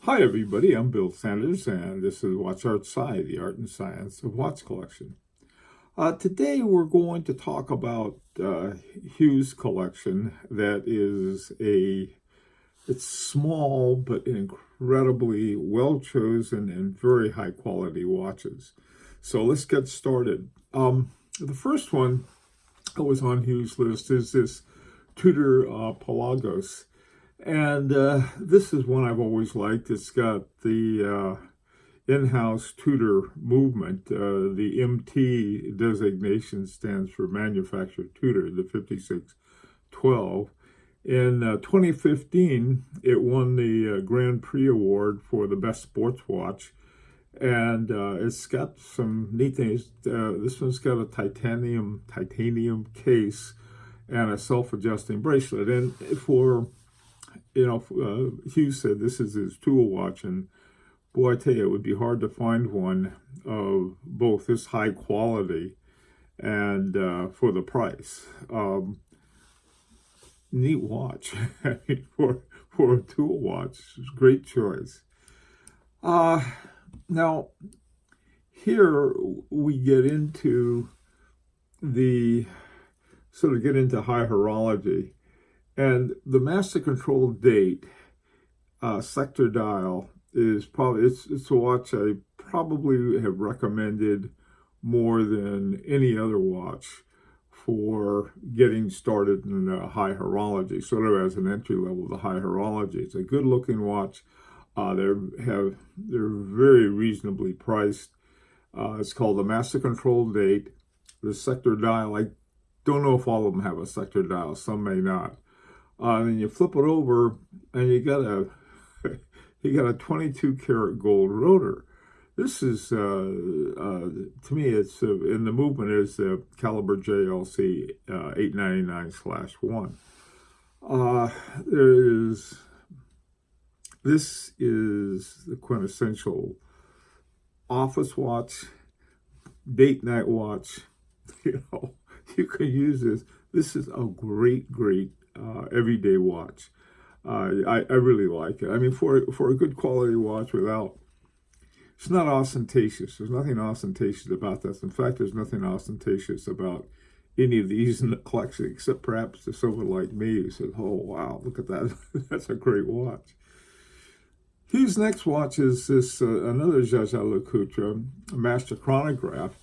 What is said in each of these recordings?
Hi everybody, I'm Bill Sanders and this is Moser Cie, the art and science of watch collection. Today we're going to talk about Hugh's collection that is it's small but incredibly well chosen and very high quality watches. So let's get started. The first one that was on Hugh's list is this Tudor Pelagos. And this is one I've always liked. It's got the in-house Tudor movement. The MT designation stands for Manufacturer Tudor, the 5612. In 2015, it won the Grand Prix Award for the best sports watch. And it's got some neat things. This one's got a titanium case and a self-adjusting bracelet. And for Hugh said this is his tool watch, and boy, I tell you, it would be hard to find one of both this high quality and for the price. Neat watch. I mean, for a tool watch, great choice. Now, here we get into high horology. And the master control date sector dial is probably, it's a watch I probably have recommended more than any other watch for getting started in high horology, sort of as an entry level to high horology. It's a good looking watch. They're very reasonably priced. It's called the master control date. The sector dial, I don't know if all of them have a sector dial, some may not. And you flip it over, and you got a 22 karat gold rotor. This is to me, it's in the movement is the caliber JLC 899/1. This is the quintessential office watch, date night watch. You can use this. This is a great everyday watch. I really like it. I mean, for a good quality watch it's not ostentatious. There's nothing ostentatious about this. In fact, there's nothing ostentatious about any of these in the collection, except perhaps to someone like me who says, oh, wow, look at that. That's a great watch. His next watch is this another Jaeger-LeCoultre Master Chronograph.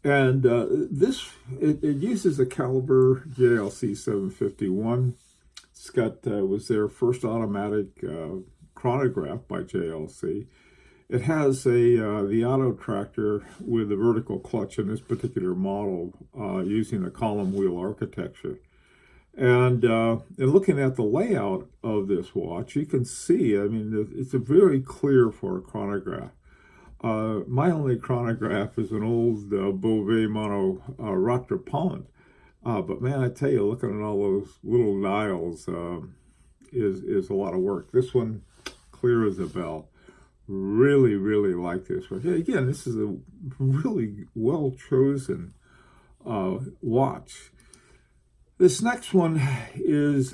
And it uses a caliber JLC 751. It's got was their first automatic chronograph by JLC. It has the auto tractor with a vertical clutch in this particular model, using a column wheel architecture. And in looking at the layout of this watch, you can see, I mean, it's very clear for a chronograph. My only chronograph is an old Beauvais mono Rattrapant. But man, I tell you, looking at all those little dials is a lot of work. This one, clear as a bell. Really like this one. Yeah, again, this is a really well-chosen watch. This next one is,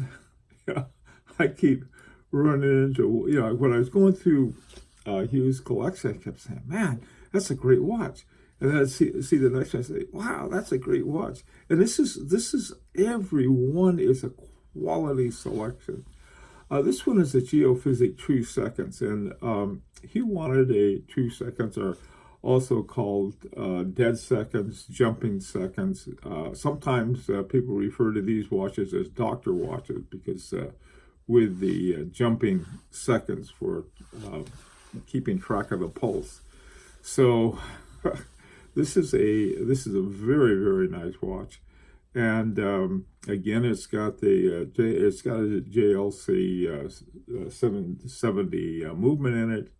I keep running into, when I was going through Hugh's collection, I kept saying, man, that's a great watch. And then I see the next one, I say, wow, that's a great watch. And this is every one is a quality selection. This one is a Geophysic True Seconds, and he wanted a True Seconds, or also called dead seconds, jumping seconds. Sometimes people refer to these watches as doctor watches because with the jumping seconds for keeping track of the pulse. So this is a very nice watch, and again, it's got a JLC 770 movement in it.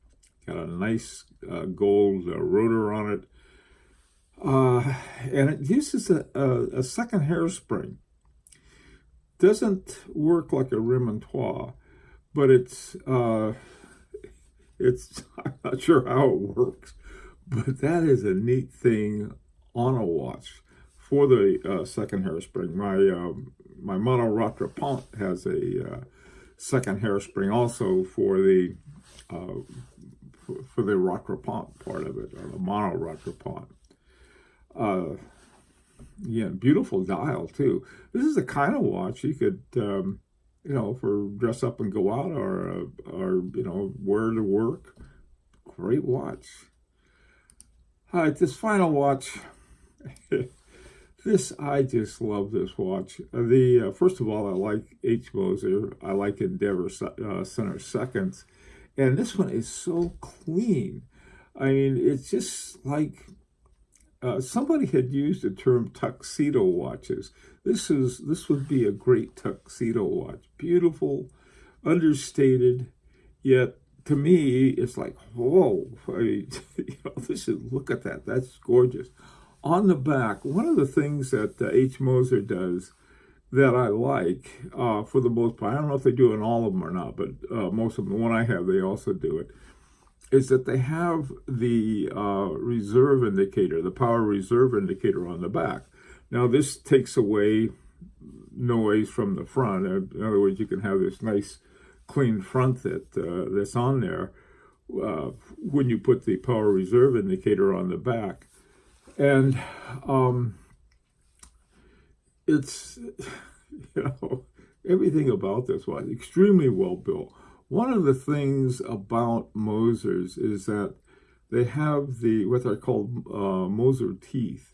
Got a nice gold rotor on it, and it uses a second hairspring. Doesn't work like a remontoire, but it's I'm not sure how it works. But that is a neat thing on a watch for the second hairspring. My mono Rattrapant has a second hairspring also for the for the rattrapant part of it, or the mono rattrapant. Yeah, beautiful dial too. This is the kind of watch you could, for dress up and go out, or wear to work. Great watch. All right, this final watch. I just love this watch. First of all, I like H. Moser. I like Endeavor Center Seconds. And this one is so clean. I mean, it's just like somebody had used the term tuxedo watches. This would be a great tuxedo watch. Beautiful, understated, yet to me, it's like, whoa! I mean, look at that. That's gorgeous. On the back, one of the things that H. Moser does that I like, for the most part, I don't know if they do it in all of them or not, but most of them, the one I have, they also do it, is that they have the reserve indicator, the power reserve indicator on the back. Now, this takes away noise from the front. In other words, you can have this nice, clean front that's on there when you put the power reserve indicator on the back. And it's, everything about this was extremely well built. One of the things about Mosers is that they have what are called Moser teeth.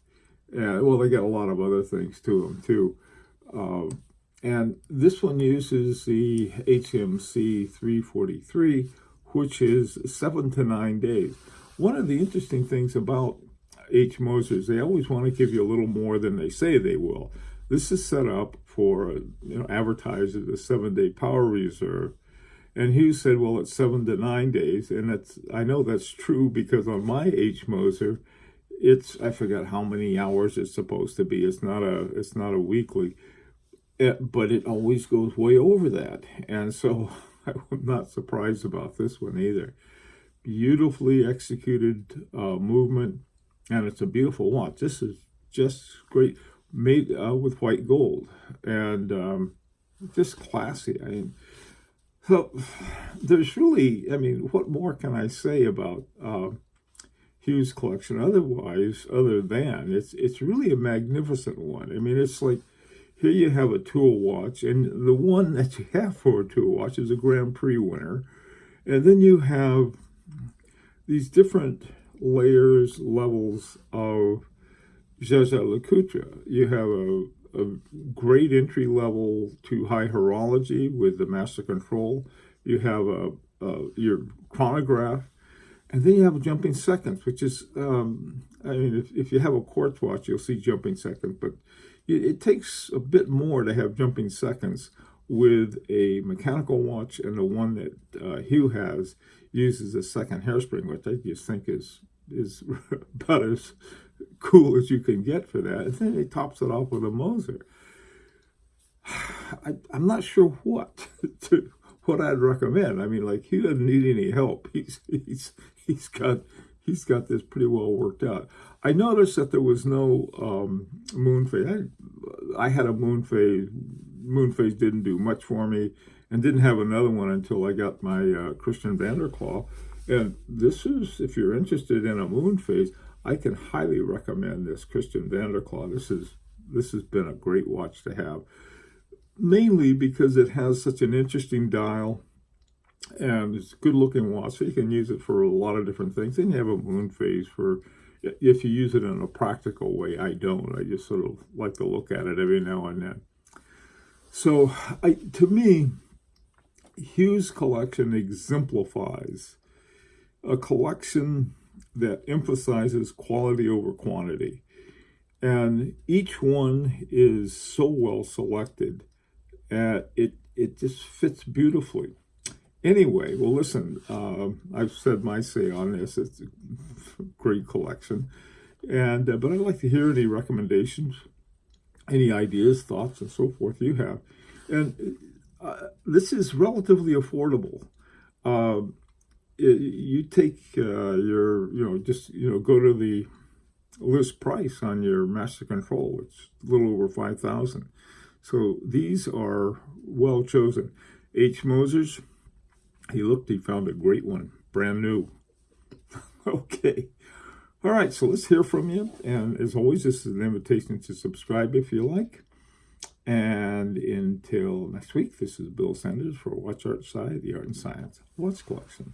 Well, they got a lot of other things to them too. And this one uses the HMC 343, which is 7 to 9 days. One of the interesting things about H. Mosers, they always want to give you a little more than they say they will. This is set up for, advertised as a 7-day power reserve. And Hugh said, well, it's 7 to 9 days. And I know that's true because on my H. Moser, I forgot how many hours it's supposed to be. It's not a weekly, but it always goes way over that. And so I'm not surprised about this one either. Beautifully executed movement. And it's a beautiful watch. This is just great, made with white gold, and just classy. I mean, so there's really, what more can I say about Hugh's collection? Other than it's really a magnificent one. I mean, it's like, here you have a tool watch, and the one that you have for a tool watch is a Grand Prix winner, and then you have these different levels of Jaeger-LeCoultre. You have a great entry level to high horology with the Master Control. You have your chronograph, and then you have a jumping seconds, which is, if you have a quartz watch, you'll see jumping seconds, but it takes a bit more to have jumping seconds with a mechanical watch, and the one that Hugh has uses a second hairspring, which I just think is about as cool as you can get for that. And then he tops it off with a Moser. I'm not sure what I'd recommend. I mean, like, he doesn't need any help. He's got this pretty well worked out. I noticed that there was no moonphase. I had a moonphase. Moonphase didn't do much for me, and didn't have another one until I got my Christian Vanderclaw. And this is, if you're interested in a moonphase, I can highly recommend this Christian Vanderclaw. This has been a great watch to have, mainly because it has such an interesting dial, and it's a good looking watch, so you can use it for a lot of different things. Then you have a moonphase for if you use it in a practical way. I don't. I just sort of like to look at it every now and then. So, to me, Hugh's collection exemplifies a collection that emphasizes quality over quantity. And each one is so well selected, it just fits beautifully. Anyway, well, listen, I've said my say on this. It's a great collection. But I'd like to hear any recommendations, any ideas, thoughts, and so forth you have. And this is relatively affordable. You take go to the list price on your Master Control. It's a little over $5,000. So these are well chosen. H. Mosers, He looked, he found a great one, brand new. Okay. All right, so let's hear from you. And as always, this is an invitation to subscribe if you like. And until next week, this is Bill Sanders for Watch Art Cie, the Art and Science Watch Collection.